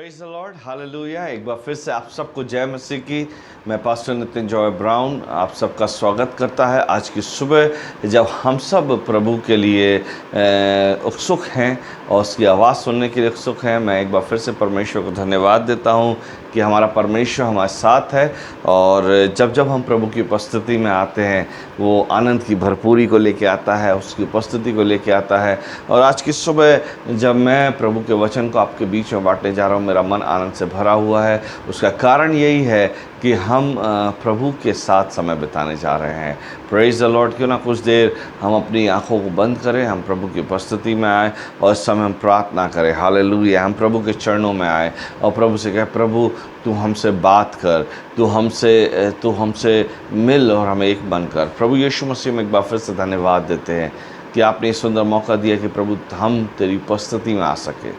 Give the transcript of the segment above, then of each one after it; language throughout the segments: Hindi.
Praise the Lord, hallelujah. एक बार फिर से आप सबको जय मसीह की। मैं पास्टर नितिन जॉय ब्राउन आप सबका स्वागत करता है आज की सुबह, जब हम सब प्रभु के लिए उत्सुक हैं और उसकी आवाज़ सुनने के लिए उत्सुक हैं। मैं एक बार फिर से परमेश्वर को धन्यवाद देता हूं कि हमारा परमेश्वर हमारे साथ है, और जब जब हम प्रभु की उपस्थिति में आते हैं वो आनंद की भरपूरी को लेके आता है, उसकी उपस्थिति को लेके आता है। और आज की सुबह जब मैं प्रभु के वचन को आपके बीच में बांटने जा रहा हूँ, मेरा मन आनंद से भरा हुआ है। उसका कारण यही है कि हम प्रभु के साथ समय बिताने जा रहे हैं। Praise the Lord. क्यों ना कुछ देर हम अपनी आंखों को बंद करें, हम प्रभु की उपस्थिति में आए और इस समय हम प्रार्थना करें। हालेलुया। हम प्रभु के चरणों में आए और प्रभु से कहें, प्रभु तू हमसे बात कर, तू हमसे मिल और हमें एक बन कर। प्रभु यीशु मसीह में एक बार फिर से धन्यवाद देते हैं कि आपने ये सुंदर मौका दिया कि प्रभु हम तेरी उपस्थिति में आ सके।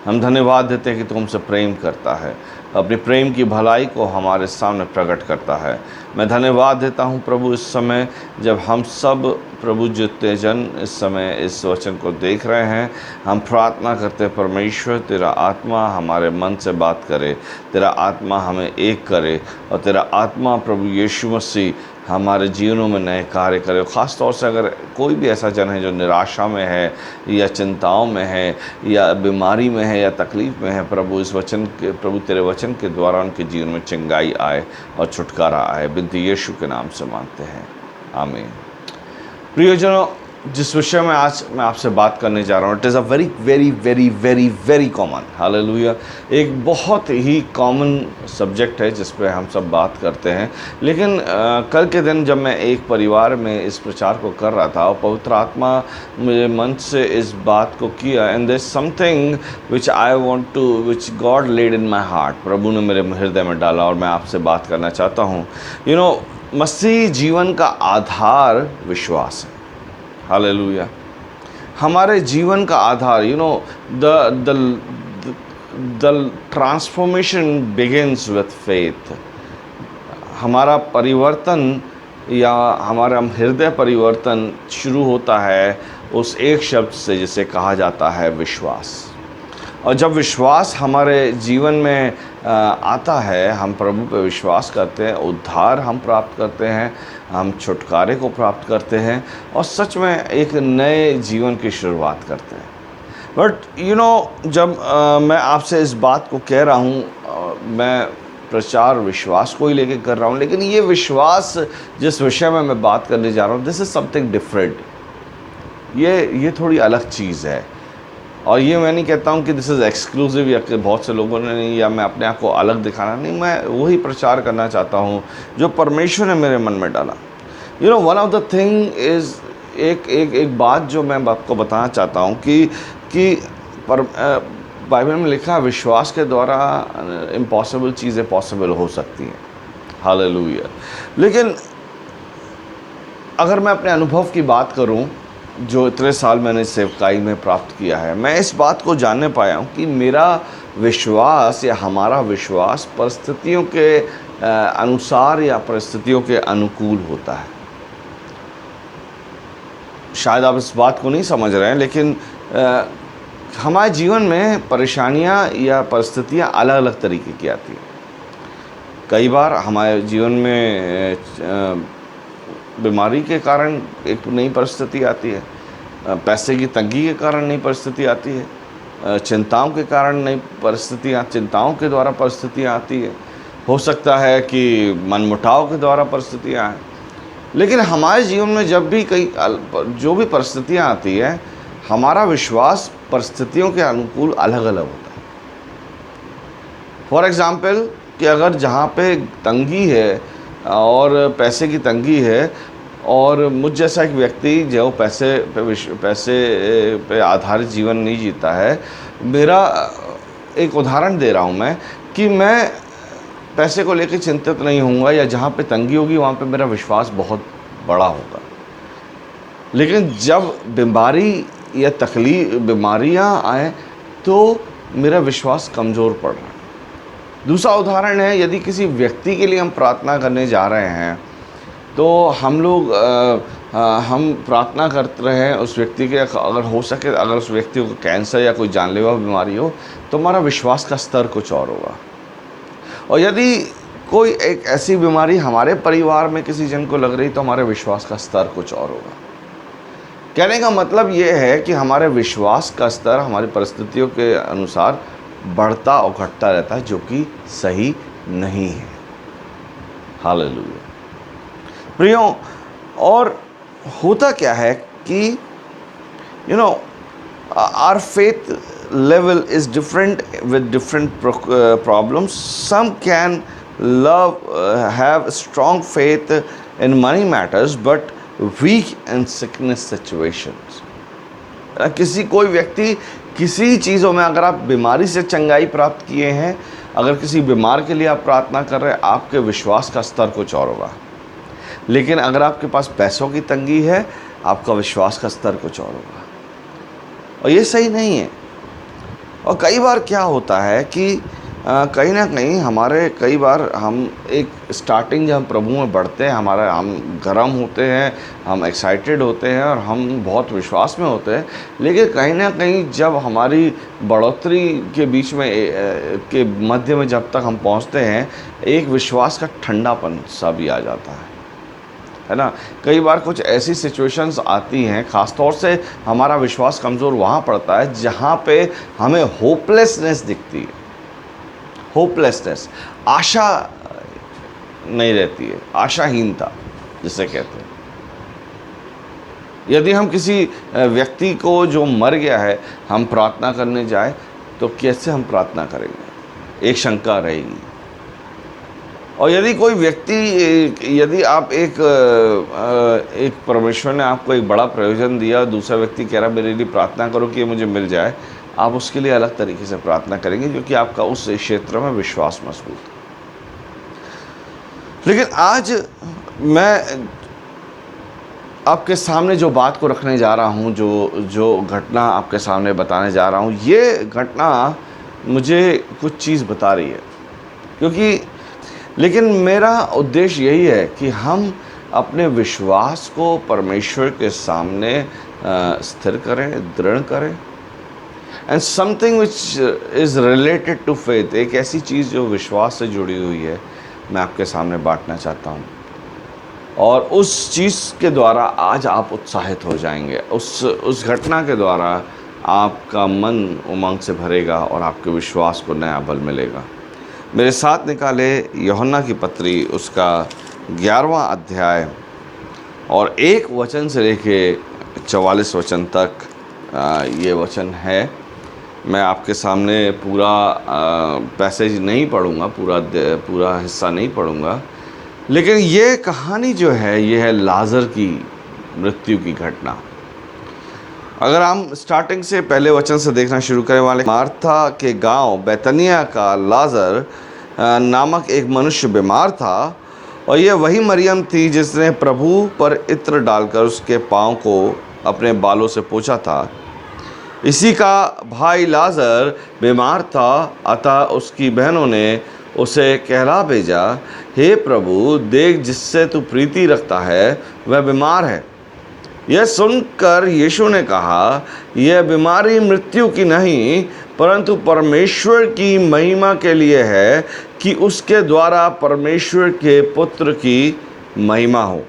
हम धन्यवाद देते हैं कि तू हमसे प्रेम करता है, अपने प्रेम की भलाई को हमारे सामने प्रकट करता है। मैं धन्यवाद देता हूँ प्रभु इस समय जब हम सब प्रभु जितने जन इस समय इस वचन को देख रहे हैं, हम प्रार्थना करते हैं परमेश्वर तेरा आत्मा हमारे मन से बात करे, तेरा आत्मा हमें एक करे और तेरा आत्मा प्रभु यीशु मसीह हमारे जीवनों में नए कार्य करे। ख़ास तौर से अगर कोई भी ऐसा जन है जो निराशा में है या चिंताओं में है या बीमारी में है या तकलीफ़ में है, प्रभु तेरे वचन के द्वारा उनके जीवन में चंगाई आए और छुटकारा आए। बिनती यीशु के नाम से मांगते हैं, आमीन। प्रियजनों, जिस विषय में आज मैं आपसे बात करने जा रहा हूँ, it is a very very very very very common, hallelujah, एक बहुत ही कॉमन सब्जेक्ट है जिस पे हम सब बात करते हैं। लेकिन कल के दिन जब मैं एक परिवार में इस प्रचार को कर रहा था और पवित्र आत्मा मेरे मन से इस बात को किया, and there something which God led in my heart, प्रभु ने मेरे हृदय में डाला और मैं आपसे बात करना चाहता हूँ। मसीह जीवन का आधार विश्वास है। हालेलुया। हमारे जीवन का आधार, the transformation begins with faith. हमारा परिवर्तन या हमारा हृदय परिवर्तन शुरू होता है उस एक शब्द से जिसे कहा जाता है विश्वास। और जब विश्वास हमारे जीवन में आता है, हम प्रभु पे विश्वास करते हैं, उद्धार हम प्राप्त करते हैं, हम छुटकारे को प्राप्त करते हैं और सच में एक नए जीवन की शुरुआत करते हैं। बट जब मैं आपसे इस बात को कह रहा हूँ, मैं प्रचार विश्वास को ही लेके कर रहा हूँ, लेकिन ये विश्वास जिस विषय में मैं बात करने जा रहा हूँ, दिस इज़ समथिंग डिफरेंट। ये थोड़ी अलग चीज़ है। और ये मैं नहीं कहता हूँ कि दिस इज़ एक्सक्लूसिव या कि बहुत से लोगों ने नहीं, या मैं अपने आप को अलग दिखाना नहीं। मैं वही प्रचार करना चाहता हूँ जो परमेश्वर ने मेरे मन में डाला। One of the thing is एक बात जो मैं आपको बताना चाहता हूँ कि बाइबल में लिखा है विश्वास के द्वारा इम्पॉसिबल चीज़ें पॉसिबल हो सकती हैं। हालेलुया। लेकिन अगर मैं अपने अनुभव की बात करूँ जो इतने साल मैंने सेवकाई में प्राप्त किया है, मैं इस बात को जानने पाया हूँ कि मेरा विश्वास या हमारा विश्वास परिस्थितियों के अनुसार या परिस्थितियों के अनुकूल होता है। शायद आप इस बात को नहीं समझ रहे हैं, लेकिन हमारे जीवन में परेशानियाँ या परिस्थितियाँ अलग अलग तरीके की आती हैं। कई बार हमारे जीवन में बीमारी के कारण एक नई परिस्थिति आती है, पैसे की तंगी के कारण नई परिस्थिति आती है, चिंताओं के कारण नई परिस्थितियाँ, चिंताओं के द्वारा परिस्थितियाँ आती है। हो सकता है कि मनमुटाव के द्वारा परिस्थितियाँ आएँ। लेकिन हमारे जीवन में जब भी जो भी परिस्थितियाँ आती है, हमारा विश्वास परिस्थितियों के अनुकूल अलग अलग होता है। फॉर एग्ज़ाम्पल कि अगर जहाँ पे तंगी है और पैसे की तंगी है और मुझ जैसा एक व्यक्ति जो पैसे पे आधारित जीवन नहीं जीता है, मेरा एक उदाहरण दे रहा हूँ मैं कि मैं पैसे को लेकर चिंतित नहीं होऊंगा, या जहाँ पे तंगी होगी वहाँ पे मेरा विश्वास बहुत बड़ा होगा। लेकिन जब बीमारियाँ आए तो मेरा विश्वास कमज़ोर पड़ रहा है। दूसरा उदाहरण है, यदि किसी व्यक्ति के लिए हम प्रार्थना करने जा रहे हैं तो हम लोग हम प्रार्थना करते रहे उस व्यक्ति के, अगर हो सके अगर उस व्यक्ति को कैंसर या कोई जानलेवा बीमारी हो तो हमारा विश्वास का स्तर कुछ और होगा। और यदि कोई एक ऐसी बीमारी हमारे परिवार में किसी जन को लग रही तो हमारे विश्वास का स्तर कुछ और होगा। कहने का मतलब ये है कि हमारे विश्वास का स्तर हमारी परिस्थितियों के अनुसार बढ़ता और घटता रहता है, जो कि सही नहीं है। हालेलुया प्रियों, और होता क्या है कि our faith level is different with different problems. Some can have strong faith in money matters but weak in sickness situations. कोई व्यक्ति किसी चीज़ों में, अगर आप बीमारी से चंगाई प्राप्त किए हैं, अगर किसी बीमार के लिए आप प्रार्थना कर रहे हैं, आपके विश्वास का स्तर कुछ और होगा। लेकिन अगर आपके पास पैसों की तंगी है, आपका विश्वास का स्तर कुछ और होगा, और ये सही नहीं है। और कई बार क्या होता है कि कहीं ना कहीं कई बार हम एक स्टार्टिंग जब हम प्रभु में बढ़ते हैं, हम गर्म होते हैं, हम एक्साइटेड होते हैं और हम बहुत विश्वास में होते हैं, लेकिन कहीं ना कहीं जब हमारी बढ़ोतरी के बीच में के मध्य में जब तक हम पहुंचते हैं, एक विश्वास का ठंडापन सा भी आ जाता है ना। कई बार कुछ ऐसी सिचुएशंस आती हैं, ख़ास तौर से हमारा विश्वास कमज़ोर वहाँ पड़ता है जहाँ पे हमें होपलेसनेस दिखती है। होपलेसनेस, आशा नहीं रहती है, आशाहीनता जिसे कहते हैं। यदि हम किसी व्यक्ति को जो मर गया है हम प्रार्थना करने जाए तो कैसे हम प्रार्थना करेंगे, एक शंका रहेगी। और यदि कोई व्यक्ति, यदि आप एक परमेश्वर ने आपको एक बड़ा प्रयोजन दिया, दूसरा व्यक्ति कह रहा मेरे लिए प्रार्थना करो कि ये मुझे मिल जाए, आप उसके लिए अलग तरीके से प्रार्थना करेंगे क्योंकि आपका उस क्षेत्र में विश्वास मजबूत है। लेकिन आज मैं आपके सामने जो बात को रखने जा रहा हूँ, जो घटना आपके सामने बताने जा रहा हूँ, ये घटना मुझे कुछ चीज़ बता रही है। लेकिन मेरा उद्देश्य यही है कि हम अपने विश्वास को परमेश्वर के सामने स्थिर करें, दृढ़ करें। And something which is related to faith, एक ऐसी चीज़ जो विश्वास से जुड़ी हुई है, मैं आपके सामने बांटना चाहता हूँ। और उस चीज़ के द्वारा आज आप उत्साहित हो जाएंगे। उस घटना के द्वारा आपका मन उमंग से भरेगा और आपके विश्वास को नया बल मिलेगा। मेरे साथ निकाले यूहन्ना की पत्री, उसका 11वां अध्याय और 1 वचन से लेके 44 वचन तक ये वचन है। मैं आपके सामने पूरा पैसेज नहीं पढ़ूँगा, पूरा हिस्सा नहीं पढ़ूँगा, लेकिन ये कहानी जो है ये है लाजर की मृत्यु की घटना। अगर हम स्टार्टिंग से पहले वचन से देखना शुरू करें, वाले मार्था के गांव बैतनिया का लाजर नामक एक मनुष्य बीमार था, और यह वही मरियम थी जिसने प्रभु पर इत्र डालकर उसके पाँव को अपने बालों से पोंछा था। इसी का भाई लाजर बीमार था, अतः उसकी बहनों ने उसे कहला भेजा, हे प्रभु, देख जिससे तू प्रीति रखता है वह बीमार है। यह सुनकर यीशु ने कहा, यह बीमारी मृत्यु की नहीं परंतु परमेश्वर की महिमा के लिए है, कि उसके द्वारा परमेश्वर के पुत्र की महिमा हो।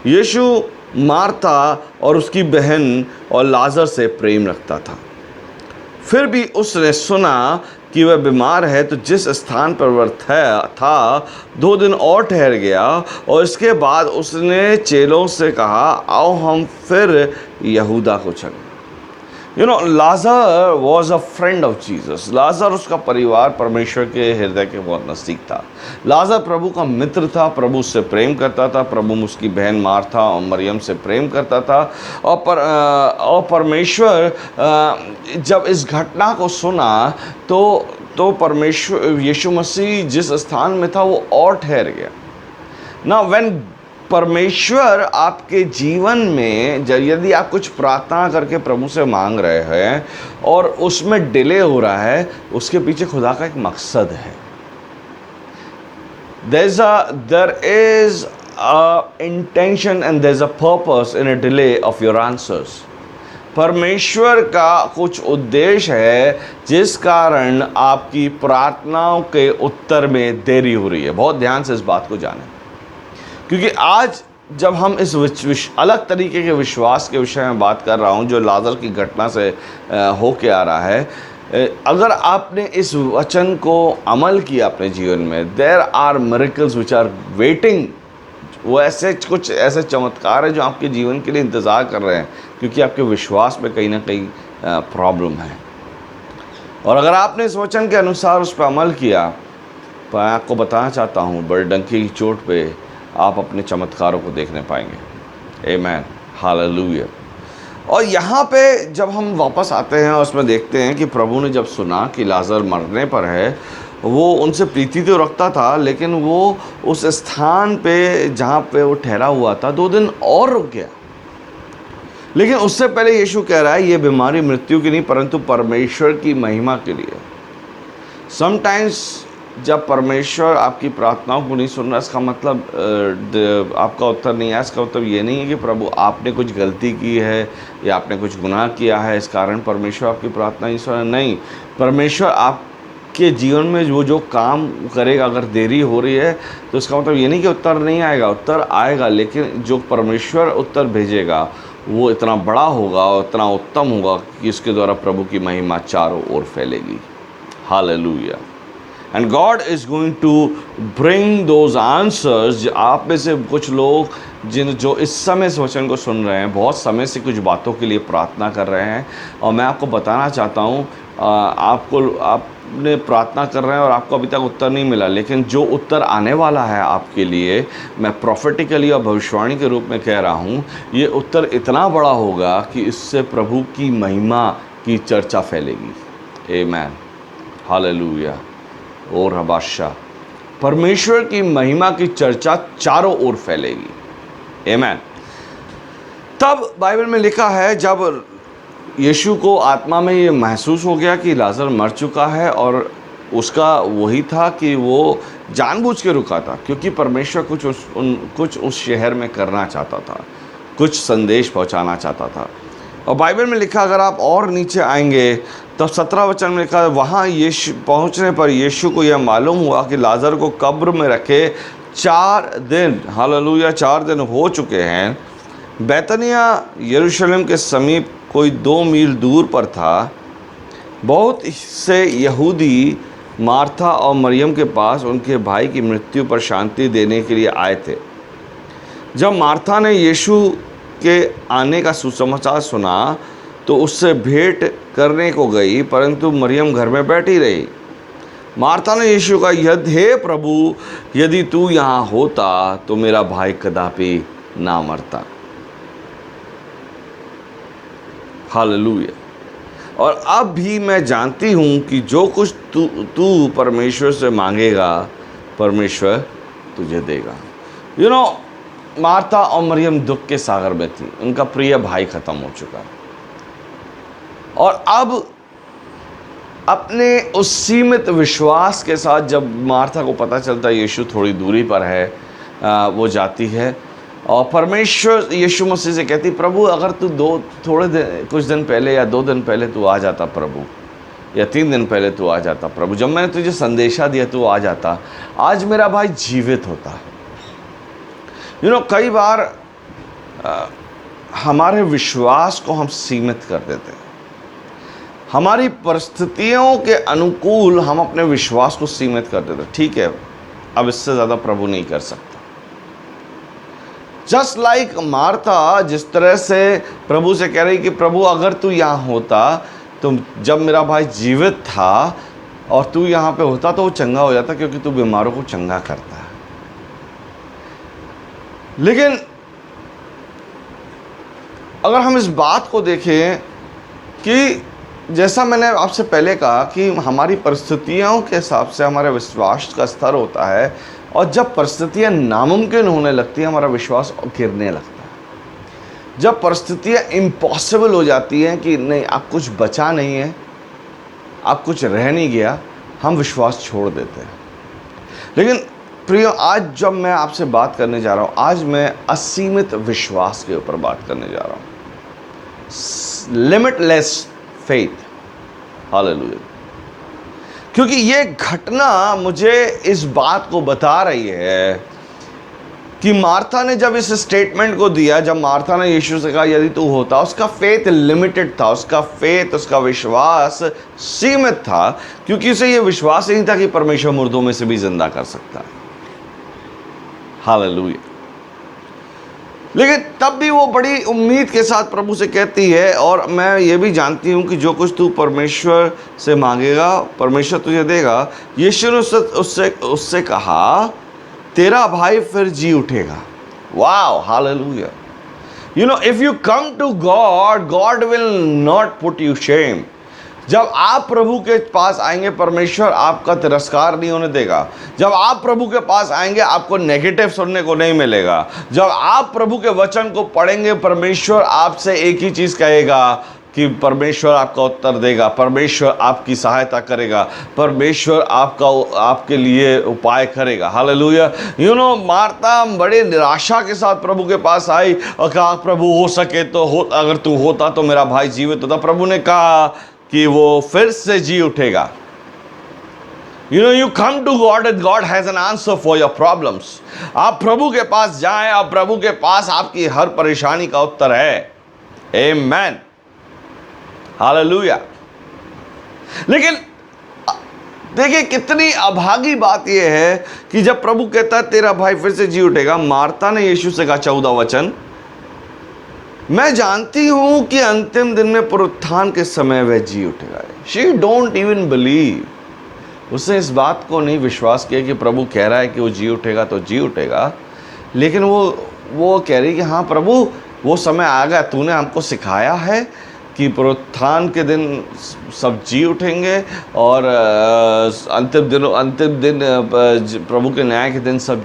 यीशु मार्था और उसकी बहन और लाजर से प्रेम रखता था। फिर भी उसने सुना कि वह बीमार है, तो जिस स्थान पर वह था 2 दिन और ठहर गया, और इसके बाद उसने चेलों से कहा, आओ हम फिर यहूदा को चलें। Lazarus was a friend of Jesus. लाजर, उसका परिवार परमेश्वर के हृदय के बहुत नज़दीक था। लाजर प्रभु का मित्र था, प्रभु उससे प्रेम करता था, प्रभु उसकी बहन मार्था और मरियम से प्रेम करता था। और परमेश्वर जब इस घटना को सुना तो परमेश्वर, यीशु मसीह जिस स्थान में था वो और ठहर गया ना। व्हेन परमेश्वर आपके जीवन में, यदि आप कुछ प्रार्थना करके प्रभु से मांग रहे हैं और उसमें डिले हो रहा है, उसके पीछे खुदा का एक मकसद है। There is intention and there is a purpose in a delay of your answers. परमेश्वर का कुछ उद्देश्य है जिस कारण आपकी प्रार्थनाओं के उत्तर में देरी हो रही है। बहुत ध्यान से इस बात को जानें, क्योंकि आज जब हम इस अलग तरीके के विश्वास के विषय में बात कर रहा हूं जो लाजर की घटना से होके आ रहा है, अगर आपने इस वचन को अमल किया अपने जीवन में, there are miracles which are waiting. वो ऐसे कुछ ऐसे चमत्कार है जो आपके जीवन के लिए इंतज़ार कर रहे हैं, क्योंकि आपके विश्वास में कहीं ना कहीं प्रॉब्लम है। और अगर आपने इस वचन के अनुसार उस पर अमल किया, तो मैं आपको बताना चाहता हूँ, बड़े डंके की चोट पे आप अपने चमत्कारों को देखने पाएंगे। आमीन, हालेलुया। और यहाँ पे जब हम वापस आते हैं और उसमें देखते हैं कि प्रभु ने जब सुना कि लाजर मरने पर है, वो उनसे प्रीति तो रखता था, लेकिन वो उस स्थान पे जहाँ पे वो ठहरा हुआ था 2 दिन और रुक गया। लेकिन उससे पहले यीशु कह रहा है ये बीमारी मृत्यु की नहीं परंतु परमेश्वर की महिमा के लिए। समटाइम्स जब परमेश्वर आपकी प्रार्थनाओं को नहीं सुन रहा, इसका मतलब आपका उत्तर नहीं है, इसका मतलब ये नहीं है कि प्रभु आपने कुछ गलती की है या आपने कुछ गुनाह किया है इस कारण परमेश्वर आपकी प्रार्थना नहीं सुन रहा। नहीं, परमेश्वर आपके जीवन में वो जो काम करेगा, अगर देरी हो रही है तो इसका मतलब ये नहीं कि उत्तर नहीं आएगा, उत्तर आएगा, लेकिन जो परमेश्वर उत्तर भेजेगा वो इतना बड़ा होगा और इतना उत्तम होगा कि इसके द्वारा प्रभु की महिमा चारों ओर फैलेगी। Hallelujah. And God is going to bring those answers. आप में से कुछ लोग जो इस समय इस वचन को सुन रहे हैं, बहुत समय से कुछ बातों के लिए प्रार्थना कर रहे हैं, और मैं आपको बताना चाहता हूँ, आपने प्रार्थना कर रहे हैं और आपको अभी तक उत्तर नहीं मिला, लेकिन जो उत्तर आने वाला है आपके लिए, मैं प्रोफेटिकली और भविष्यवाणी के रूप में कह रहा हूँ, ये उत्तर इतना बड़ा होगा कि इससे प्रभु की महिमा की चर्चा फैलेगी। आमीन, हालेलुया। और हबाशा, परमेश्वर की महिमा की चर्चा चारों ओर फैलेगी। आमीन। तब बाइबल में लिखा है, जब यीशु को आत्मा में ये महसूस हो गया कि लाजर मर चुका है, और उसका वही था कि वो जानबूझ के रुका था, क्योंकि परमेश्वर कुछ उस शहर में करना चाहता था, कुछ संदेश पहुंचाना चाहता था। और बाइबल में लिखा, अगर आप और नीचे आएंगे तब 17 वचन में लिखा है, वहाँ यीशु पहुँचने पर यीशु को यह मालूम हुआ कि लाजर को कब्र में रखे 4 दिन, हालेलुया, 4 दिन हो चुके हैं। बैतनिया यरूशलेम के समीप कोई 2 मील दूर पर था। बहुत से यहूदी मार्था और मरियम के पास उनके भाई की मृत्यु पर शांति देने के लिए आए थे। जब मार्था ने यीशु के आने का सुसमाचार सुना तो उससे भेंट करने को गई, परंतु मरियम घर में बैठी रही। मार्था ने यीशु का, हे प्रभु, यदि तू यहाँ होता तो मेरा भाई कदापि ना मरता। हालेलुया। और अब भी मैं जानती हूँ कि जो कुछ तू परमेश्वर से मांगेगा परमेश्वर तुझे देगा। मार्था और मरियम दुख के सागर में थी, उनका प्रिय भाई खत्म हो चुका, और अब अपने उस सीमित विश्वास के साथ जब मार्था को पता चलता है यीशु थोड़ी दूरी पर है, वो जाती है और परमेश्वर यीशु मसीह से कहती, प्रभु अगर तू कुछ दिन पहले या 2 दिन पहले तू आ जाता प्रभु, या 3 दिन पहले तू आ जाता प्रभु, जब मैंने तुझे संदेशा दिया तू आ जाता, आज मेरा भाई जीवित होता। कई बार हमारे विश्वास को हम सीमित कर देते हैं, हमारी परिस्थितियों के अनुकूल हम अपने विश्वास को सीमित कर देते हैं। ठीक है, अब इससे ज़्यादा प्रभु नहीं कर सकता। जस्ट लाइक मार्था जिस तरह से प्रभु से कह रही कि प्रभु अगर तू यहाँ होता, तो जब मेरा भाई जीवित था और तू यहाँ पे होता तो वो चंगा हो जाता, क्योंकि तू बीमारों को चंगा करता है। लेकिन अगर हम इस बात को देखें कि जैसा मैंने आपसे पहले कहा कि हमारी परिस्थितियों के हिसाब से हमारे विश्वास का स्तर होता है, और जब परिस्थितियां नामुमकिन होने लगती हैं हमारा विश्वास गिरने लगता है। जब परिस्थितियां इम्पॉसिबल हो जाती हैं कि नहीं, अब कुछ बचा नहीं है, अब कुछ रह नहीं गया, हम विश्वास छोड़ देते हैं। लेकिन प्रियो, आज जब मैं आपसे बात करने जा रहा हूँ, आज मैं असीमित विश्वास के ऊपर बात करने जा रहा हूँ। Limitless faith. हालेलुया। क्योंकि ये घटना मुझे इस बात को बता रही है कि मार्था ने जब इस स्टेटमेंट को दिया, जब मार्था ने यीशु से कहा यदि तू होता, उसका फेथ लिमिटेड था, उसका फेथ, उसका विश्वास सीमित था, क्योंकि उसे ये विश्वास नहीं था कि परमेश्वर मुर्दों में से भी जिंदा कर सकता है। हालेलुया। लेकिन तब भी वो बड़ी उम्मीद के साथ प्रभु से कहती है, और मैं ये भी जानती हूँ कि जो कुछ तू परमेश्वर से मांगेगा परमेश्वर तुझे देगा। यीशु ने उससे कहा तेरा भाई फिर जी उठेगा। Wow, hallelujah. You know, if you come to God, God will not put you shame. जब आप प्रभु के पास आएंगे, परमेश्वर आपका तिरस्कार नहीं होने देगा। जब आप प्रभु के पास आएंगे, आपको नेगेटिव सुनने को नहीं मिलेगा। जब आप प्रभु के वचन को पढ़ेंगे, परमेश्वर आपसे एक ही चीज़ कहेगा कि परमेश्वर आपका उत्तर देगा, परमेश्वर आपकी सहायता करेगा, परमेश्वर आपके लिए उपाय करेगा। हालेलुया। यू नो, मार्था बड़े निराशा के साथ प्रभु के पास आई और कहा प्रभु हो सके तो अगर तू होता तो मेरा भाई जीवित होता। प्रभु ने कहा कि वो फिर से जी उठेगा। You know, you come to God and God has an answer for your problems. आप प्रभु के पास जाएं, आप प्रभु के पास आपकी हर परेशानी का उत्तर है। Amen. Hallelujah. लेकिन देखिए कितनी अभागी बात यह है कि जब प्रभु कहता है तेरा भाई फिर से जी उठेगा, मार्था ने यीशु से कहा 14 वचन, मैं जानती हूं कि अंतिम दिन में पुनरुत्थान के समय वह जी उठेगा। She don't even believe. उसने इस बात को नहीं विश्वास किया कि प्रभु कह रहा है कि वो जी उठेगा तो जी उठेगा, लेकिन वो कह रही कि हाँ प्रभु वो समय आ गया, तूने हमको सिखाया है कि पुनरुत्थान के दिन सब जी उठेंगे और अंतिम दिन प्रभु के न्याय के दिन सब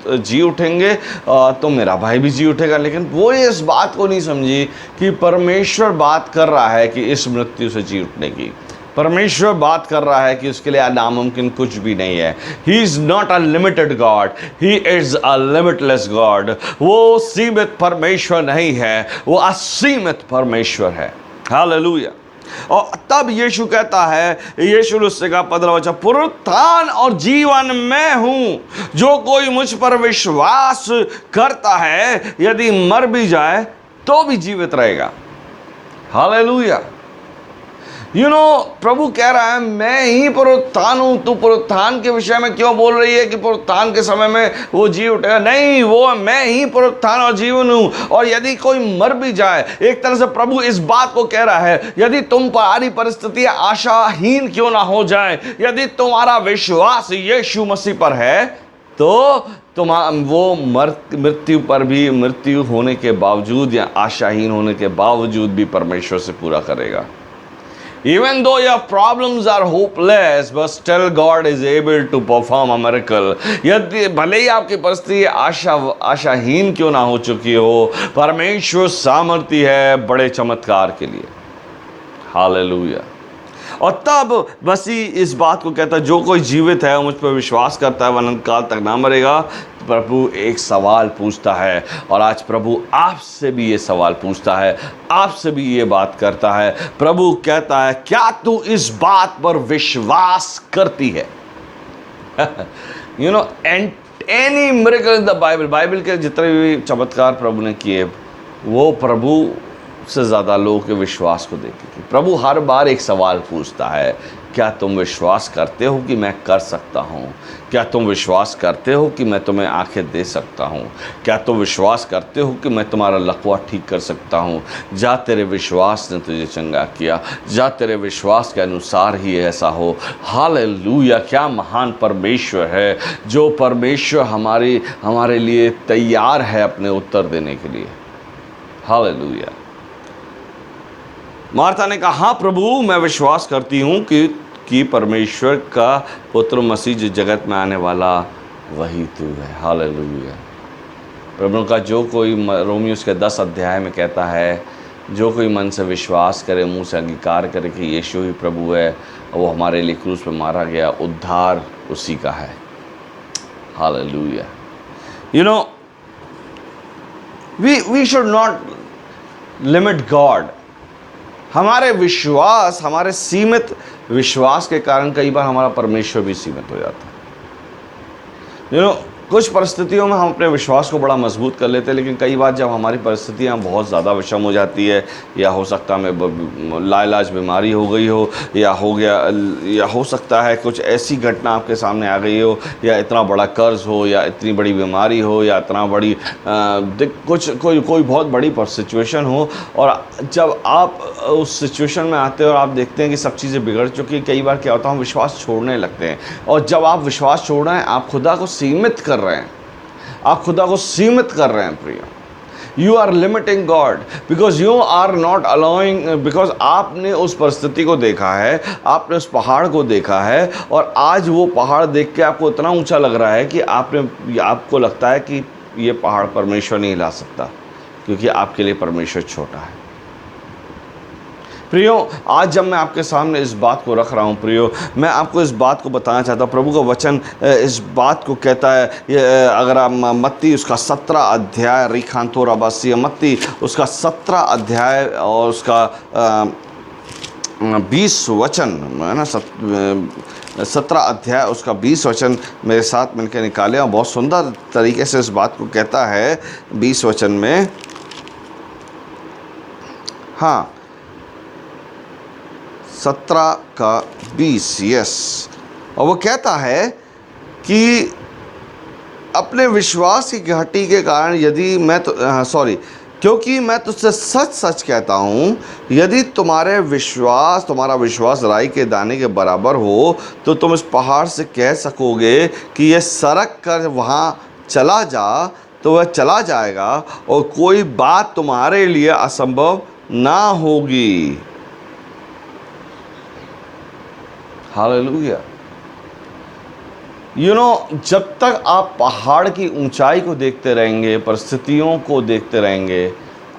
जी उठेंगे, तो मेरा भाई भी जी उठेगा। लेकिन वो इस बात को नहीं समझी कि परमेश्वर बात कर रहा है कि इस मृत्यु से जी उठने की। परमेश्वर बात कर रहा है कि उसके लिए नामुमकिन कुछ भी नहीं है। He is not a limited God, he is a limitless God. वो सीमित परमेश्वर नहीं है, वो असीमित परमेश्वर है। हालेलुया। और तब यीशु कहता है, यीशु ने उससे कहा 15 वचन, पुनरुत्थान और जीवन मैं हूं, जो कोई मुझ पर विश्वास करता है यदि मर भी जाए तो भी जीवित रहेगा। हालेलुया। यू नो, प्रभु कह रहा है मैं ही पुनरुत्थान हूं। तू पुनरुत्थान के विषय में क्यों बोल रही है कि पुनरुत्थान के समय में वो जी उठेगा? नहीं, वो मैं ही पुनरुत्थान और जीवन हूं। और यदि कोई मर भी जाए, एक तरह से प्रभु इस बात को कह रहा है, यदि तुम्हारी परिस्थिति आशाहीन क्यों ना हो जाए, यदि तुम्हारा विश्वास यीशु मसीह पर है, तो वो मृत्यु पर भी, मृत्यु होने के बावजूद या आशाहीन होने के बावजूद भी परमेश्वर से पूरा करेगा। Even though your problems are hopeless, but still God is able to perform a miracle. यदि भले ही आपकी परिस्थिति आशाहीन क्यों ना हो चुकी हो, परमेश्वर सामर्थी है बड़े चमत्कार के लिए। हालेलुया। और तब मसीह इस बात को कहता है, जो कोई जीवित है मुझ पर विश्वास करता है वह अनंत काल तक ना मरेगा। प्रभु एक सवाल पूछता है, और आज प्रभु आपसे भी ये सवाल पूछता है, आपसे भी ये बात करता है। प्रभु कहता है, क्या तू इस बात पर विश्वास करती है? You know, any miracle in the Bible के जितने भी चमत्कार प्रभु ने किए, वो प्रभु से ज़्यादा लोगों के विश्वास को देखते थे। प्रभु हर बार एक सवाल पूछता है, क्या तुम विश्वास करते हो कि मैं कर सकता हूँ? क्या तुम विश्वास करते हो कि मैं तुम्हें आंखें दे सकता हूँ? क्या तुम विश्वास करते हो कि मैं तुम्हारा लकवा ठीक कर सकता हूँ? जा तेरे विश्वास ने तुझे चंगा किया, जा तेरे विश्वास के अनुसार ही ऐसा हो। हालेलुया। क्या महान परमेश्वर है, जो परमेश्वर हमारे लिए तैयार है अपने उत्तर देने के लिए। हालेलुया। मार्था ने कहा, हाँ प्रभु मैं विश्वास करती हूँ कि परमेश्वर का पुत्र मसीह जो जगत में आने वाला वही तू है। हालेलुया। प्रभु का जो कोई, रोमियोस के 10 अध्याय में कहता है, जो कोई मन से विश्वास करे, मुंह से अंगीकार करे कि यीशु ही प्रभु है और वो हमारे लिए क्रूस पर मारा गया, उद्धार उसी का है। Hallelujah. You know, we should not limit God. हमारे विश्वास, हमारे सीमित विश्वास के कारण कई बार हमारा परमेश्वर भी सीमित हो जाता है। कुछ परिस्थितियों में हम अपने विश्वास को बड़ा मजबूत कर लेते हैं, लेकिन कई बार जब हमारी परिस्थितियाँ बहुत ज़्यादा विषम हो जाती है, या हो सकता है लाइलाज बीमारी हो गई हो, या हो सकता है कुछ ऐसी घटना आपके सामने आ गई हो, या इतना बड़ा कर्ज हो, या इतनी बड़ी बीमारी हो, या इतना बड़ी कोई बहुत बड़ी सिचुएशन हो, और जब आप उस सिचुएशन में आते हैं और आप देखते हैं कि सब चीज़ें बिगड़ चुकी, कई बार क्या होता है हम विश्वास छोड़ने लगते हैं। और जब आप विश्वास छोड़ रहे हैं, आप खुदा को सीमित कर रहे हैं, आप खुदा को सीमित कर रहे हैं प्रिय। You are limiting God because you are not allowing, because आपने उस परिस्थिति को देखा है, आपने उस पहाड़ को देखा है, और आज वो पहाड़ देख के आपको इतना ऊंचा लग रहा है कि आपको लगता है कि ये पहाड़ परमेश्वर नहीं हिला सकता, क्योंकि आपके लिए परमेश्वर छोटा है। प्रियो, आज जब मैं आपके सामने इस बात को रख रहा हूँ प्रियो, मैं आपको इस बात को बताना चाहता हूँ। प्रभु का वचन इस बात को कहता है, अगर आप मत्ती उसका 17 अध्याय रिखांतो रबासी, मत्ती उसका 17 अध्याय और उसका 20 वचन है ना, 17 अध्याय उसका 20 वचन मेरे साथ मिलकर निकाले, और बहुत सुंदर तरीके से इस बात को कहता है 20 वचन में। हाँ, 17 का 20, यस। और वो कहता है कि अपने विश्वास की घाटी के कारण यदि मैं क्योंकि मैं तुझसे सच सच कहता हूँ, यदि तुम्हारा विश्वास राई के दाने के बराबर हो, तो तुम इस पहाड़ से कह सकोगे कि ये सरक कर वहाँ चला जा, तो वह चला जाएगा, और कोई बात तुम्हारे लिए असंभव ना होगी। हालेलुया। जब तक आप पहाड़ की ऊंचाई को देखते रहेंगे, परिस्थितियों को देखते रहेंगे,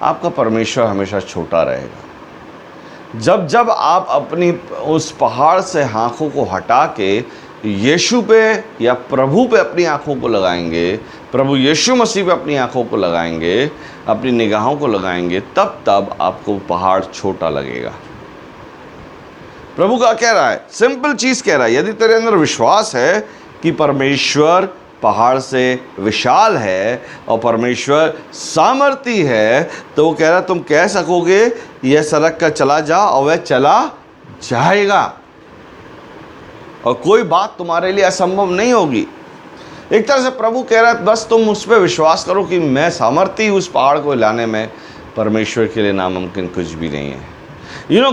आपका परमेश्वर हमेशा छोटा रहेगा। जब आप अपनी उस पहाड़ से आँखों को हटा के यीशु पे या प्रभु पे अपनी आँखों को लगाएंगे, प्रभु यीशु मसीह पे अपनी आँखों को लगाएंगे, अपनी निगाहों को लगाएंगे, तब आपको पहाड़ छोटा लगेगा। प्रभु का कह रहा है, सिंपल चीज़ कह रहा है, यदि तेरे अंदर विश्वास है कि परमेश्वर पहाड़ से विशाल है और परमेश्वर सामर्थी है, तो वो कह रहा है तुम कह सकोगे यह सरक कर चला जा, और वह चला जाएगा, और कोई बात तुम्हारे लिए असंभव नहीं होगी। एक तरह से प्रभु कह रहा है बस तुम उस पर विश्वास करो कि मैं सामर्थी उस पहाड़ को हिलाने में, परमेश्वर के लिए नामुमकिन कुछ भी नहीं है।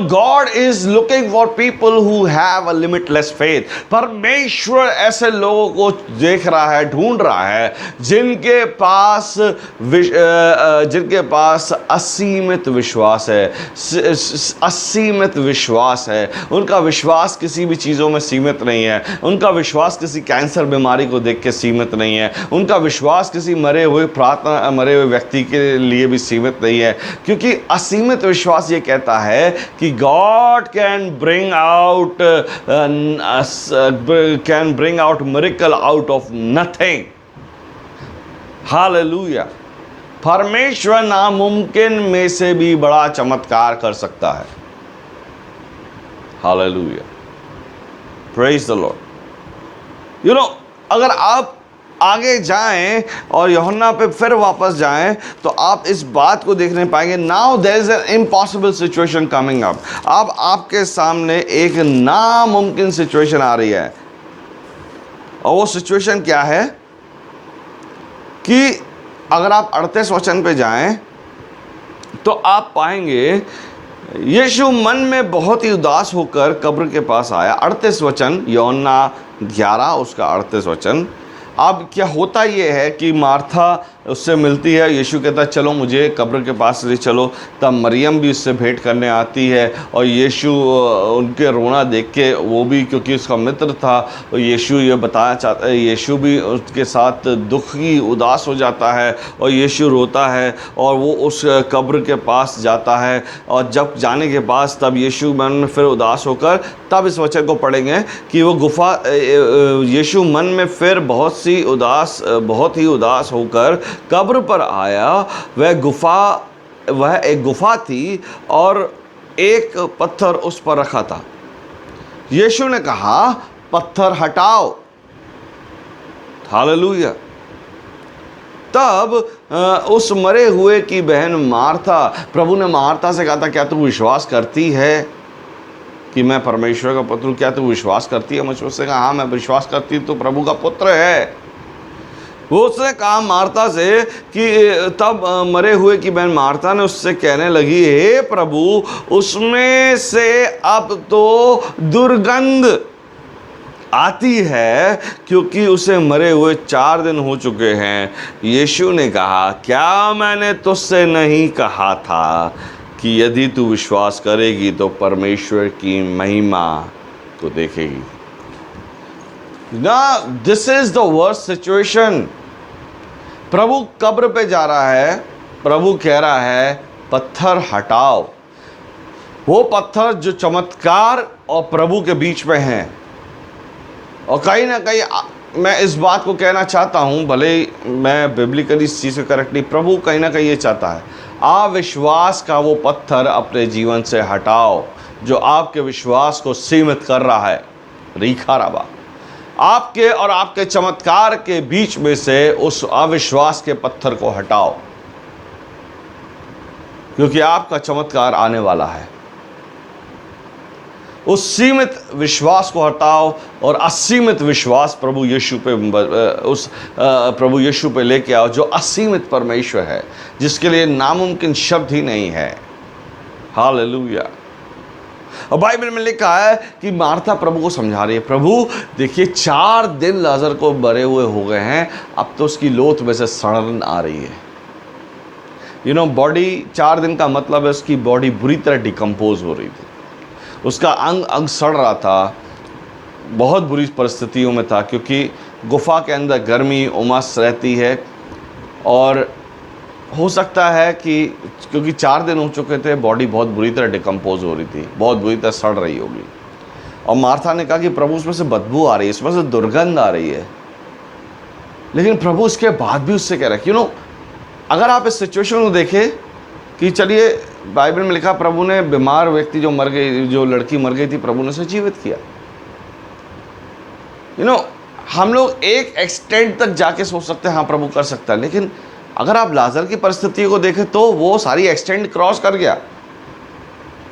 God is looking for people who have a limitless faith. परमेश्वर ऐसे लोगों को देख रहा है, ढूंढ रहा है, जिनके पास असीमित विश्वास है, असीमित विश्वास है। उनका विश्वास किसी भी चीज़ों में सीमित नहीं है, उनका विश्वास किसी कैंसर बीमारी को देख के सीमित नहीं है, उनका विश्वास किसी मरे हुए व्यक्ति के लिए भी सीमित नहीं है, क्योंकि असीमित विश्वास ये कहता है कि God can bring out miracle out of nothing. Hallelujah. परमेश्वर नामुमकिन में से भी बड़ा चमत्कार कर सकता है। Hallelujah. Praise the Lord. अगर आप आगे जाएं और यूहन्ना पे फिर वापस जाएं, तो आप इस बात को देखने पाएंगे, now there is an impossible situation coming up. अब आपके सामने एक नामुमकिन सिचुएशन आ रही है, और वो सिचुएशन क्या है कि अगर आप 38 वचन पे जाएं तो आप पाएंगे यीशु मन में बहुत ही उदास होकर कब्र के पास आया। 38 वचन, यूहन्ना 11 उसका 38 वचन। अब क्या होता ये है कि मार्था उससे मिलती है। यीशु कहता है चलो मुझे कब्र के पास ले चलो। तब मरियम भी उससे भेंट करने आती है और यीशु उनके रोना देख के, वो भी क्योंकि उसका मित्र था, और यीशु ये बताना चाहता है, यीशु भी उसके साथ दुखी उदास हो जाता है और यीशु रोता है और वो उस कब्र के पास जाता है। और जब जाने के पास तब यीशु मन में फिर उदास होकर, तब इस वचन को पढ़ेंगे कि वो गुफा, यीशु मन में फिर बहुत ही उदास होकर कब्र पर आया। वह एक गुफा थी और एक पत्थर उस पर रखा था। यीशु ने कहा पत्थर हटाओ। हालेलुया। तब उस मरे हुए की बहन मार्था, प्रभु ने मार्था से कहा था क्या तू विश्वास करती है कि मैं परमेश्वर का पुत्र हूँ? क्या तू विश्वास करती है मुझ पर? उसने कहा हाँ मैं विश्वास करती हूँ, तो प्रभु का पुत्र है। वो उसने कहा मार्था से कि तब मरे हुए की बहन मार्था ने उससे कहने लगी हे प्रभु, उसमें से अब तो दुर्गंध आती है क्योंकि उसे मरे हुए 4 दिन हो चुके हैं। यीशु ने कहा क्या मैंने तुझसे नहीं कहा था कि यदि तू विश्वास करेगी तो परमेश्वर की महिमा को देखेगी। ना, this is the worst situation. प्रभु कब्र पे जा रहा है, प्रभु कह रहा है पत्थर हटाओ। वो पत्थर जो चमत्कार और प्रभु के बीच में हैं। और कहीं ना कहीं मैं इस बात को कहना चाहता हूँ, भले मैं बिब्लिकली इस चीज़ को करेक्ट नहीं, प्रभु कहीं ना कहीं ये चाहता है अविश्वास का वो पत्थर अपने जीवन से हटाओ जो आपके विश्वास को सीमित कर रहा है। रीखा रबा, आपके और आपके चमत्कार के बीच में से उस अविश्वास के पत्थर को हटाओ, क्योंकि आपका चमत्कार आने वाला है। उस सीमित विश्वास को हटाओ और असीमित विश्वास प्रभु यीशु पे लेके आओ, जो असीमित परमेश्वर है, जिसके लिए नामुमकिन शब्द ही नहीं है। हालेलुया। और बाइबल में लिखा है कि मार्था प्रभु को समझा रही है, प्रभु देखिए 4 दिन लाजर को मरे हुए हो गए हैं, अब तो उसकी लोथ में से सड़न आ रही है। बॉडी 4 दिन का मतलब है उसकी बॉडी बुरी तरह डिकम्पोज हो रही थी, उसका अंग अंग सड़ रहा था, बहुत बुरी परिस्थितियों में था, क्योंकि गुफा के अंदर गर्मी उमस रहती है। और हो सकता है कि क्योंकि 4 दिन हो चुके थे, बॉडी बहुत बुरी तरह डिकम्पोज हो रही थी, बहुत बुरी तरह सड़ रही होगी। और मार्था ने कहा कि प्रभु उसमें से बदबू आ रही है, इसमें से दुर्गंध आ रही है। लेकिन प्रभु उसके बाद भी उससे कह रहा है, अगर आप इस सिचुएशन को देखें कि चलिए बाइबल में लिखा प्रभु ने बीमार व्यक्ति जो मर गई, जो लड़की मर गई थी, प्रभु ने उसे जीवित किया। हम लोग एक एक्सटेंट तक जाके सोच सकते हैं हाँ प्रभु कर सकता है, लेकिन अगर आप लाजर की परिस्थिति को देखें तो वो सारी एक्सटेंट क्रॉस कर गया।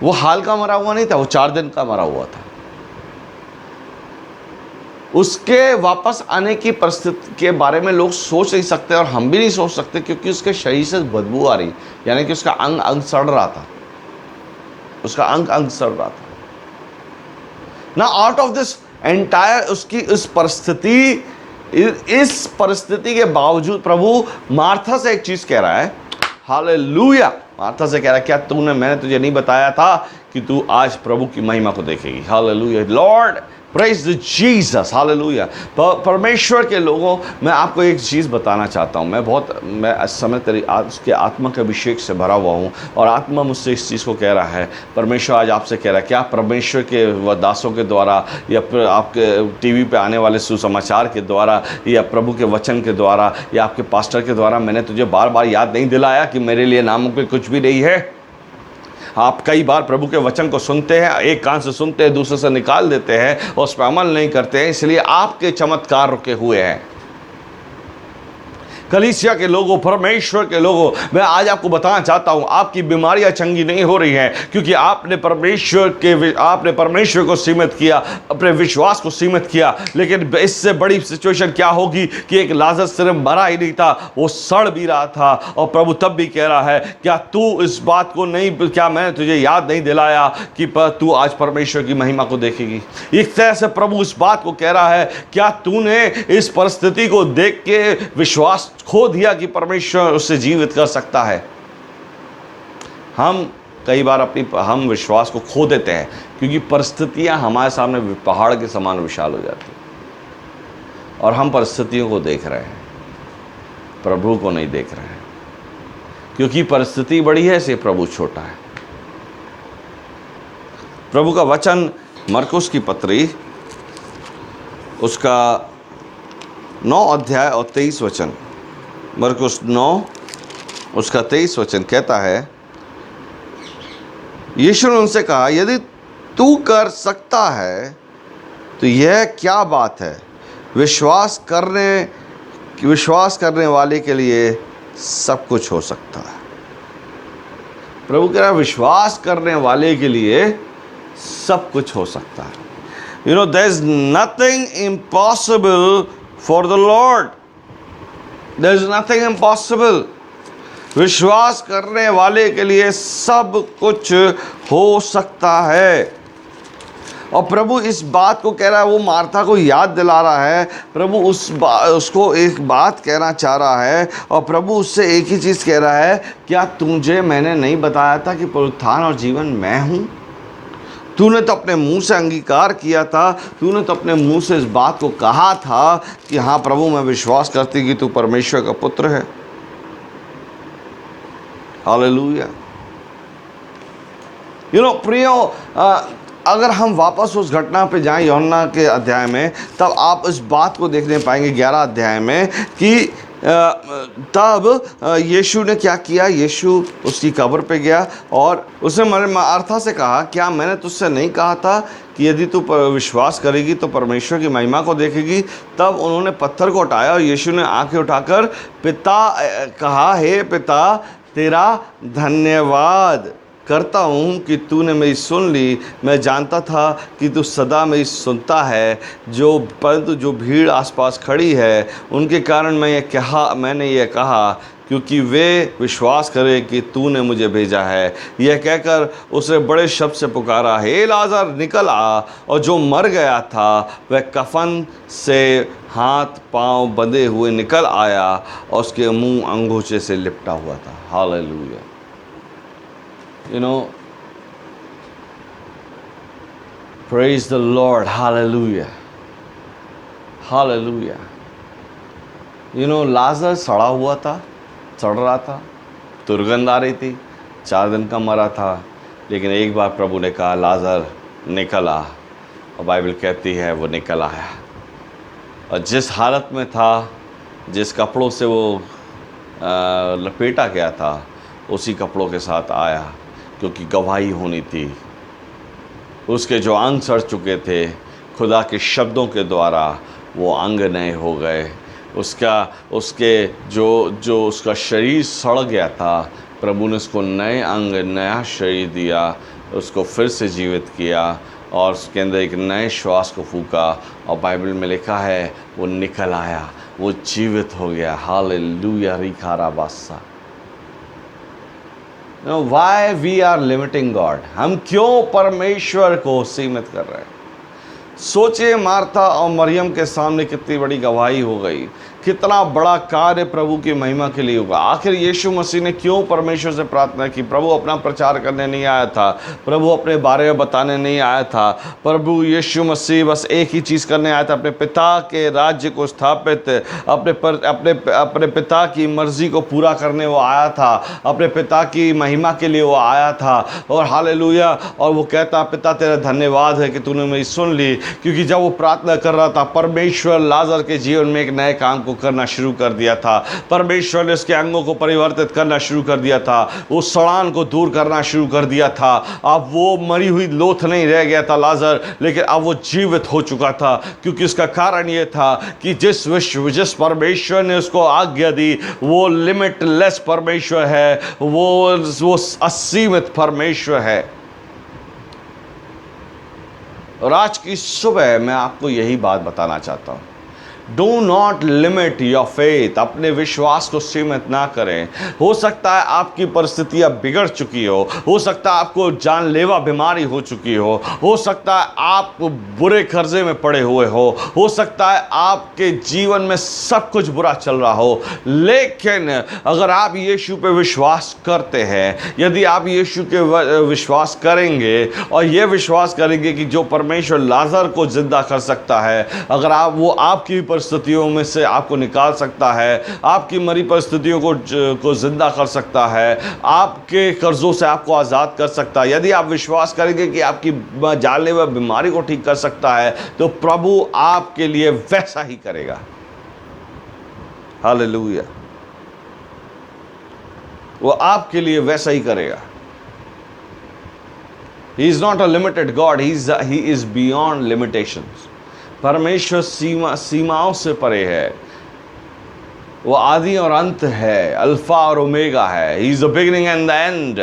वो हाल का मरा हुआ नहीं था, वो 4 दिन का मरा हुआ था। उसके वापस आने की परिस्थिति के बारे में लोग सोच नहीं सकते और हम भी नहीं सोच सकते, क्योंकि उसके शरीर से बदबू आ रही, यानी कि उसका अंग अंग सड़ रहा था, उसका अंग अंग सड़ रहा था ना। आउट ऑफ दिस एंटायर, उसकी इस परिस्थिति के बावजूद प्रभु मार्था से एक चीज कह रहा है। हालेलुया। मार्था से कह रहा है क्या मैंने तुझे नहीं बताया था कि तू आज प्रभु की महिमा को देखेगी? Hallelujah. Lord praise the Jesus. Hallelujah. परमेश्वर के लोगों, मैं आपको एक चीज़ बताना चाहता हूँ। मैं इस समय उसके आत्मा के अभिषेक से भरा हुआ हूँ और आत्मा मुझसे इस चीज़ को कह रहा है। परमेश्वर आज आपसे कह रहा है, क्या परमेश्वर के व दासों के द्वारा या आपके टीवी पे आने वाले सुसमाचार के द्वारा या प्रभु के वचन के द्वारा या आपके पास्टर के द्वारा मैंने तुझे बार बार याद नहीं दिलाया कि मेरे लिए नामुमकिन कुछ भी नहीं है? आप कई बार प्रभु के वचन को सुनते हैं, एक कान से सुनते हैं, दूसरे से निकाल देते हैं और उस पर अमल नहीं करते हैं, इसलिए आपके चमत्कार रुके हुए हैं। कलीसिया के लोगों, परमेश्वर के लोगों, मैं आज आपको बताना चाहता हूं, आपकी बीमारियां चंगी नहीं हो रही हैं क्योंकि आपने परमेश्वर को सीमित किया, अपने विश्वास को सीमित किया। लेकिन इससे बड़ी सिचुएशन क्या होगी कि एक लाजर सिर्फ मरा ही नहीं था, वो सड़ भी रहा था। और प्रभु तब भी कह रहा है, क्या तू इस बात को नहीं, क्या मैंने तुझे याद नहीं दिलाया कि तू आज परमेश्वर की महिमा को देखेगी? एक तरह से प्रभु इस बात को कह रहा है, क्या तूने इस परिस्थिति को देख के विश्वास खो दिया कि परमेश्वर उससे जीवित कर सकता है। हम कई बार हम विश्वास को खो देते हैं क्योंकि परिस्थितियां हमारे सामने पहाड़ के समान विशाल हो जाती हैं और हम परिस्थितियों को देख रहे हैं, प्रभु को नहीं देख रहे हैं। क्योंकि परिस्थिति बड़ी है इसलिए प्रभु छोटा है। प्रभु का वचन मरकुस की पत्री उसका 9 अध्याय और 23 वचन, मरकुस 9 उसका 23 वचन कहता है, यीशु ने उनसे कहा, यदि तू कर सकता है तो यह क्या बात है, विश्वास करने वाले के लिए सब कुछ हो सकता है। प्रभु कह रहा है विश्वास करने वाले के लिए सब कुछ हो सकता है। You know, there is nothing impossible for the Lord. There is nothing impossible. विश्वास करने वाले के लिए सब कुछ हो सकता है। और प्रभु इस बात को कह रहा है, वो मार्था को याद दिला रहा है। प्रभु उसको एक बात कहना चाह रहा है और प्रभु उससे एक ही चीज़ कह रहा है, क्या मैंने नहीं बताया था कि पुनरुत्थान और जीवन मैं हूँ? तूने तो अपने मुंह से अंगीकार किया था, तूने तो अपने मुंह से इस बात को कहा था कि हाँ प्रभु मैं विश्वास करती कि तू परमेश्वर का पुत्र है। हालेलुया। प्रियो, अगर हम वापस उस घटना पे जाएं यूहन्ना के अध्याय में, तब आप इस बात को देखने पाएंगे 11 अध्याय में कि तब यीशु ने क्या किया। यीशु उसकी कब्र पे गया और उसने मार्था से कहा, क्या मैंने तुझसे नहीं कहा था कि यदि तू विश्वास करेगी तो परमेश्वर की महिमा को देखेगी? तब उन्होंने पत्थर को उठाया और यीशु ने आंखें उठाकर कहा, हे पिता, तेरा धन्यवाद करता हूँ कि तूने मेरी सुन ली। मैं जानता था कि तू सदा मेरी सुनता है, परंतु जो भीड़ आसपास खड़ी है उनके कारण मैंने ये कहा, क्योंकि वे विश्वास करें कि तूने मुझे भेजा है। यह कहकर उसने बड़े शब्द से पुकारा, हे लाजर निकल आ। और जो मर गया था वह कफन से हाथ पांव बंधे हुए निकल आया और उसके मुंह अंगूठे से लिपटा हुआ था। Hallelujah. Praise the Lord. Hallelujah. Hallelujah. लाजर सड़ा हुआ था, सड़ रहा था, दुर्गंध आ रही थी, 4 दिन का मरा था। लेकिन एक बार प्रभु ने कहा, लाजर निकल आ, और बाइबल कहती है वो निकल आया। और जिस हालत में था, जिस कपड़ों से वो लपेटा गया था, उसी कपड़ों के साथ आया, क्योंकि गवाही होनी थी। उसके जो अंग सड़ चुके थे, खुदा के शब्दों के द्वारा वो अंग नए हो गए। उसका शरीर सड़ गया था, प्रभु ने उसको नए अंग, नया शरीर दिया, उसको फिर से जीवित किया और उसके अंदर एक नए श्वास को फूका। और बाइबल में लिखा है वो निकल आया, वो जीवित हो गया। हालेलुया। रिखारा बासा। Why we are limiting God? हम क्यों परमेश्वर को सीमित कर रहे हैं? सोचिए, मार्था और मरियम के सामने कितनी बड़ी गवाही हो गई, कितना बड़ा कार्य प्रभु की महिमा के लिए होगा। आखिर यीशु मसीह ने क्यों परमेश्वर से प्रार्थना की? प्रभु अपना प्रचार करने नहीं आया था, प्रभु अपने बारे में बताने नहीं आया था। प्रभु यीशु मसीह बस एक ही चीज़ करने आया था, अपने पिता के राज्य को स्थापित, अपने पिता की मर्जी को पूरा करने वो आया था, अपने पिता की महिमा के लिए वो आया था। और हालेलुया। और वो कहता, पिता तेरा धन्यवाद है कि तूने मेरी सुन ली। क्योंकि जब वो प्रार्थना कर रहा था, परमेश्वर लाजर के जीवन में एक नए काम को करना शुरू कर दिया था। परमेश्वर ने उसके अंगों को परिवर्तित करना शुरू कर दिया था, उस सड़ान को दूर करना शुरू कर दिया था। अब वो मरी हुई लोथ नहीं रह गया था लाजर, लेकिन अब वो जीवित हो चुका था। क्योंकि इसका कारण ये था कि जिस परमेश्वर ने उसको आज्ञा दी, वो लिमिटलेस परमेश्वर है, वो असीमित परमेश्वर है। और आज की सुबह मैं आपको यही बात बताना चाहता हूँ, do not limit your faith, अपने विश्वास को सीमित ना करें। हो सकता है आपकी परिस्थितियां बिगड़ चुकी हो सकता है आपको जानलेवा बीमारी हो चुकी हो सकता है आप बुरे कर्जे में पड़े हुए हो सकता है आपके जीवन में सब कुछ बुरा चल रहा हो, लेकिन अगर आप यीशु पे विश्वास करते हैं, यदि आप यीशु के विश्वास करेंगे और यह विश्वास करेंगे कि जो परमेश्वर लाजर को जिंदा कर सकता है, अगर आप वो आपकी परिस्थितियों में से आपको निकाल सकता है, आपकी मरी परिस्थितियों को जिंदा कर सकता है, आपके कर्जों से आपको आज़ाद कर सकता है, यदि आप विश्वास करेंगे कि आपकी जानलेवा बीमारी को ठीक कर सकता है, तो प्रभु आपके लिए वैसा ही करेगा। हालेलुया, वो आपके लिए वैसा ही करेगा। He is not a limited God, he is beyond limitations. परमेश्वर सीमाओं से परे है, वो आदि और अंत है, अल्फा और ओमेगा है। He is the beginning and the end.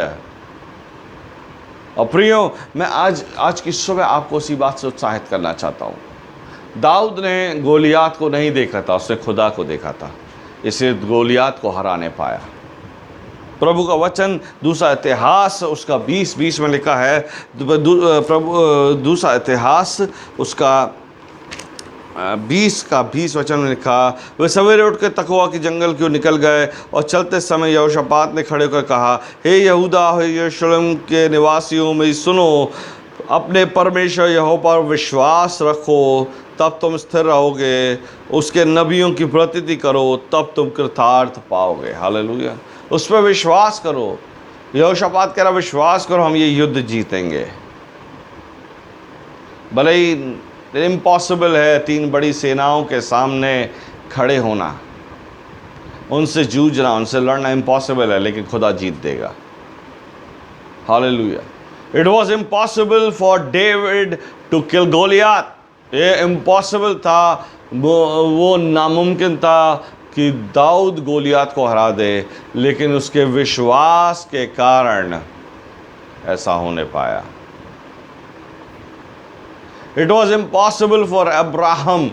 और प्रियो, मैं आज की सुबह आपको उसी बात से उत्साहित करना चाहता हूँ। दाऊद ने गोलियात को नहीं देखा था, उसने खुदा को देखा था, इसलिए गोलियात को हराने पाया। प्रभु का वचन दूसरा इतिहास उसका 20:20 में लिखा है, दूसरा इतिहास उसका 20 वचन में लिखा, वे सवेरे उठ के तकवा के जंगल की ओर निकल गए और चलते समय यहोशापात ने खड़े होकर कहा, हे यहूदा, हे यरूशलेम के निवासियों, मेरी सुनो, अपने परमेश्वर यहोवा पर विश्वास रखो, तब तुम स्थिर रहोगे, उसके नबियों की प्रतीति करो, तब तुम कृतार्थ पाओगे। हालेलुया, उस पर विश्वास करो। यहोशापात कह रहा, विश्वास करो, हम ये युद्ध जीतेंगे। भले ही इम्पॉसिबल है 3 बड़ी सेनाओं के सामने खड़े होना, उनसे जूझना, उनसे लड़ना इम्पॉसिबल है, लेकिन खुदा जीत देगा। Hallelujah. It was impossible for David to kill Goliath. ये इम्पॉसिबल था, वो नामुमकिन था कि दाऊद गोलियात को हरा दे, लेकिन उसके विश्वास के कारण ऐसा होने पाया। It was impossible for Abraham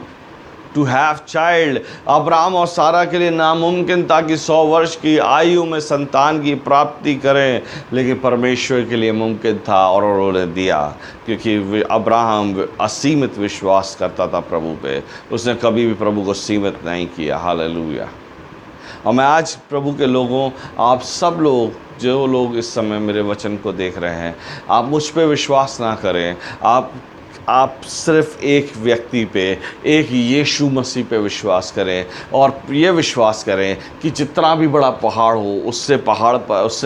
to have child. Abraham और सारा के लिए नामुमकिन था कि 100 वर्ष की आयु में संतान की प्राप्ति करें, लेकिन परमेश्वर के लिए मुमकिन था और उन्होंने दिया, क्योंकि अब्राहम असीमित विश्वास करता था प्रभु पे। उसने कभी भी प्रभु को सीमित नहीं किया। हालेलुया। और मैं आज प्रभु के लोगों, आप सब लोग जो लोग इस समय मेरे वचन को देख रहे हैं, आप मुझ पे विश्वास ना करें, आप सिर्फ एक व्यक्ति पे, एक यीशु मसीह पे विश्वास करें और ये विश्वास करें कि जितना भी बड़ा पहाड़ हो उससे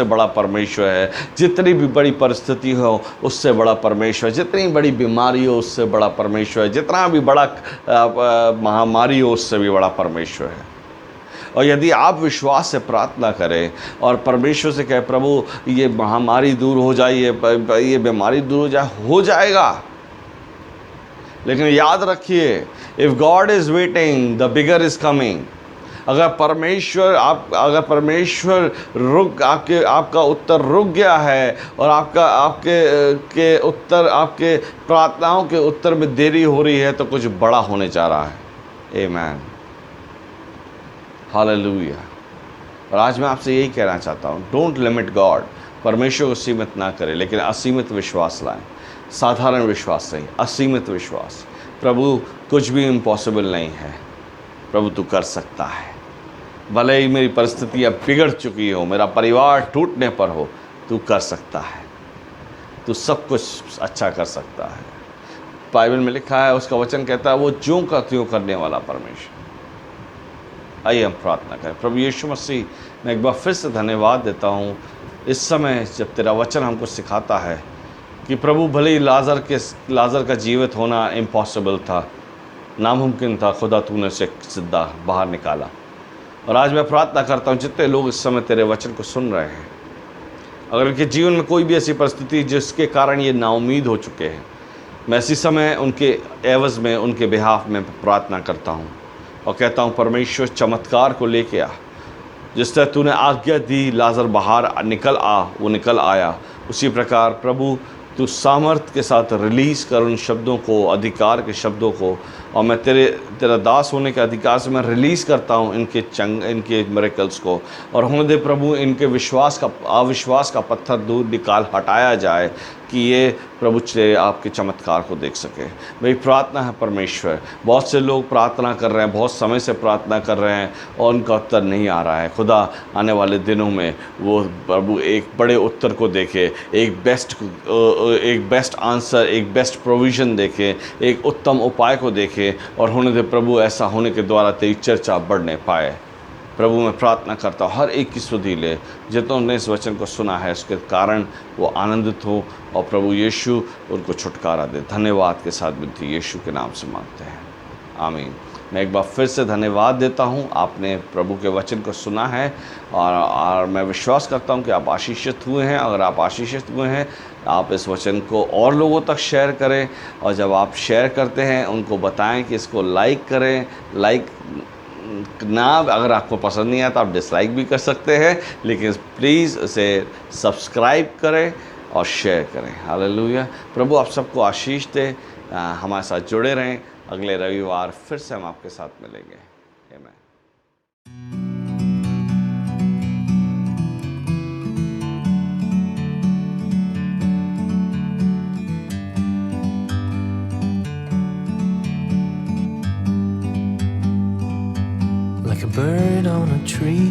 बड़ा परमेश्वर है, जितनी भी बड़ी परिस्थिति हो उससे बड़ा परमेश्वर है, जितनी बड़ी बीमारी हो उससे बड़ा परमेश्वर है, जितना भी बड़ा महामारी हो उससे भी बड़ा परमेश्वर है। और यदि आप विश्वास से प्रार्थना करें और परमेश्वर से कहें, प्रभु ये महामारी दूर हो जाए, ये बीमारी दूर हो जाएगा। लेकिन याद रखिए, if God is waiting, the bigger is coming. अगर परमेश्वर आपका उत्तर रुक गया है और आपके प्रार्थनाओं के उत्तर में देरी हो रही है, तो कुछ बड़ा होने जा रहा है। आमीन, हालेलुया। और आज मैं आपसे यही कहना चाहता हूँ, डोंट लिमिट गॉड। परमेश्वर को सीमित ना करें, लेकिन असीमित विश्वास लाएं। साधारण विश्वास नहीं, असीमित विश्वास। प्रभु, कुछ भी इम्पॉसिबल नहीं है, प्रभु तू कर सकता है। भले ही मेरी परिस्थितियाँ बिगड़ चुकी हो, मेरा परिवार टूटने पर हो, तू कर सकता है, तू सब कुछ अच्छा कर सकता है। बाइबल में लिखा है, उसका वचन कहता है, वो ज्यों का त्यों करने वाला परमेश्वर। आइए हम प्रार्थना करें। प्रभु यीशु मसीह, मैं एक बार फिर से धन्यवाद देता हूँ इस समय जब तेरा वचन हमको सिखाता है कि प्रभु, भले ही लाजर का जीवित होना इम्पॉसिबल था, नामुमकिन था, खुदा तूने उसे सीधा बाहर निकाला। और आज मैं प्रार्थना करता हूँ, जितने लोग इस समय तेरे वचन को सुन रहे हैं, अगर उनके जीवन में कोई भी ऐसी परिस्थिति जिसके कारण ये नाउमीद हो चुके हैं, मैं इसी समय उनके एवज़ में, उनके बिहाफ में प्रार्थना करता हूँ और कहता हूँ, परमेश्वर चमत्कार को लेके आ। जिस तरह तूने आज्ञा दी लाजर बाहर निकल आ, वो निकल आया, उसी प्रकार प्रभु तू सामर्थ के साथ रिलीज़ कर उन शब्दों को, अधिकार के शब्दों को। और मैं तेरे तेरा दास होने के अधिकार से मैं रिलीज़ करता हूँ इनके मिरेकल्स को। और होने दे प्रभु इनके अविश्वास का पत्थर दूर निकाल हटाया जाए कि ये प्रभु तेरे आपके चमत्कार को देख सके। मेरी प्रार्थना है परमेश्वर, बहुत से लोग प्रार्थना कर रहे हैं, बहुत समय से प्रार्थना कर रहे हैं और उनका उत्तर नहीं आ रहा है। खुदा आने वाले दिनों में वो प्रभु एक बड़े उत्तर को देखे, एक बेस्ट आंसर, एक बेस्ट प्रोविज़न देखे, एक उत्तम उपाय को देखे और होने दे प्रभु ऐसा होने के द्वारा तेरी चर्चा बढ़ने पाए। प्रभु मैं प्रार्थना करता हूँ हर एक की सुधि ले, जितनों ने इस वचन को सुना है उसके कारण वो आनंदित हो और प्रभु यीशु उनको छुटकारा दे। धन्यवाद के साथ विनती यीशु के नाम से मांगते हैं, आमीन। मैं एक बार फिर से धन्यवाद देता हूँ, आपने प्रभु के वचन को सुना है और मैं विश्वास करता हूँ कि आप आशीषित हुए हैं। अगर आप आशीषित हुए हैं, आप इस वचन को और लोगों तक शेयर करें और जब आप शेयर करते हैं उनको बताएं कि इसको लाइक करें। लाइक ना अगर आपको पसंद नहीं आया तो आप डिसलाइक भी कर सकते हैं, लेकिन प्लीज़ इसे सब्सक्राइब करें और शेयर करें। हालेलुया। प्रभु आप सबको आशीष दे, हमारे साथ जुड़े रहें। अगले रविवार फिर से हम आपके साथ मिलेंगे। आमीन। Like a bird on a tree,